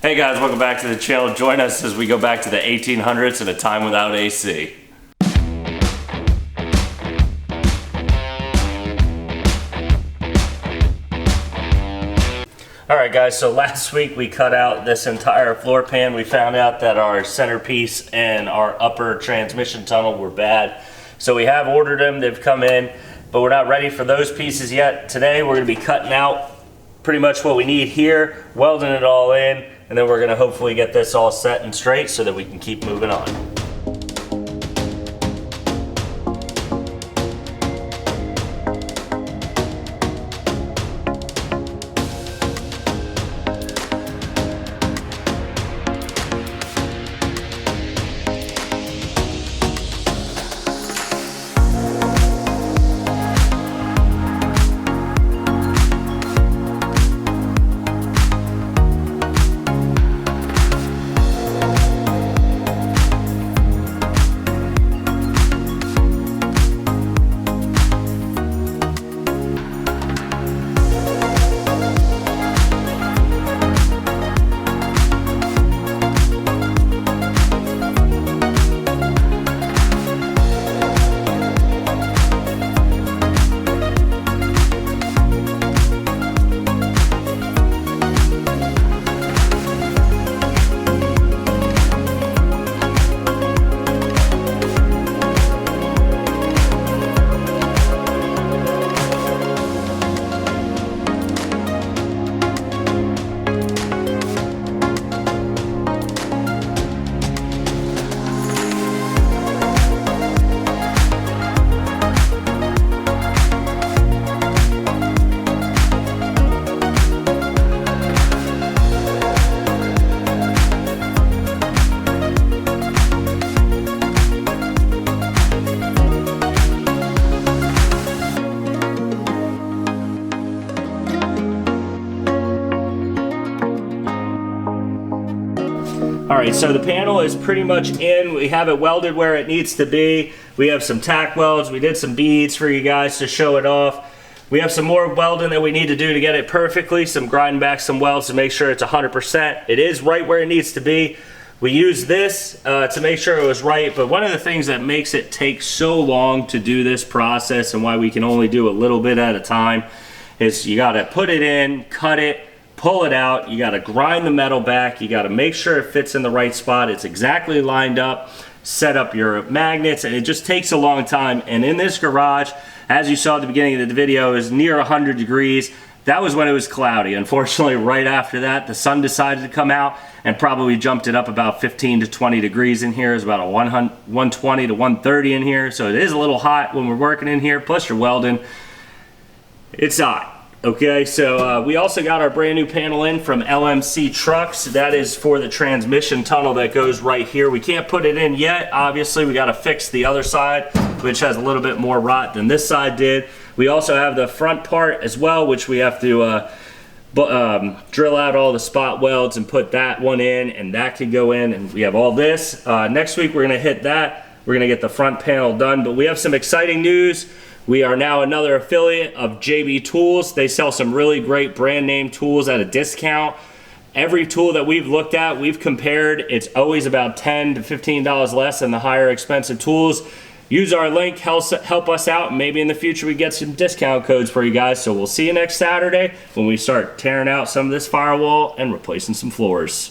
Hey guys, welcome back to the channel. Join us as we go back to the 1800s and a time without AC. Alright guys, so last week we cut out this entire floor pan. We found out that our centerpiece and our upper transmission tunnel were bad. So we have ordered them, they've come in, but we're not ready for those pieces yet. Today we're going to be cutting out pretty much what we need here, welding it all in, and then we're going to hopefully get this all set and straight so that we can keep moving on. Alright, so the panel is pretty much in. We have it welded where it needs to be. We have some tack welds. We did some beads for you guys to show it off. We have some more welding that we need to do to get it perfectly. Some grinding back some welds to make sure it's 100%. It is right where it needs to be. We used this to make sure it was right, but one of the things that makes it take so long to do this process and why we can only do a little bit at a time is you got to put it in, cut it, pull it out, you got to grind the metal back, you got to make sure it fits in the right spot, it's exactly lined up, set up your magnets, and it just takes a long time. And in this garage, as you saw at the beginning of the video, is near 100 degrees. That was when it was cloudy. Unfortunately, right after that, the sun decided to come out and probably jumped it up about 15 to 20 degrees in here. It's about a 120 to 130 in here, so it is a little hot when we're working in here, plus you're welding. It's hot. Okay, so we also got our brand new panel in from LMC Trucks. That is for the transmission tunnel that goes right here. We can't put it in yet. Obviously, we got to fix the other side, which has a little bit more rot than this side did. We also have the front part as well, which we have to drill out all the spot welds and put that one in, and that could go in, and we have all this. Next week, we're going to hit that. We're going to get the front panel done, but we have some exciting news. We are now another affiliate of JB Tools. They sell some really great brand name tools at a discount. Every tool that we've looked at, we've compared, it's always about $10 to $15 less than the higher expensive tools. Use our link, help us out, and maybe in the future we get some discount codes for you guys. So we'll see you next Saturday when we start tearing out some of this firewall and replacing some floors.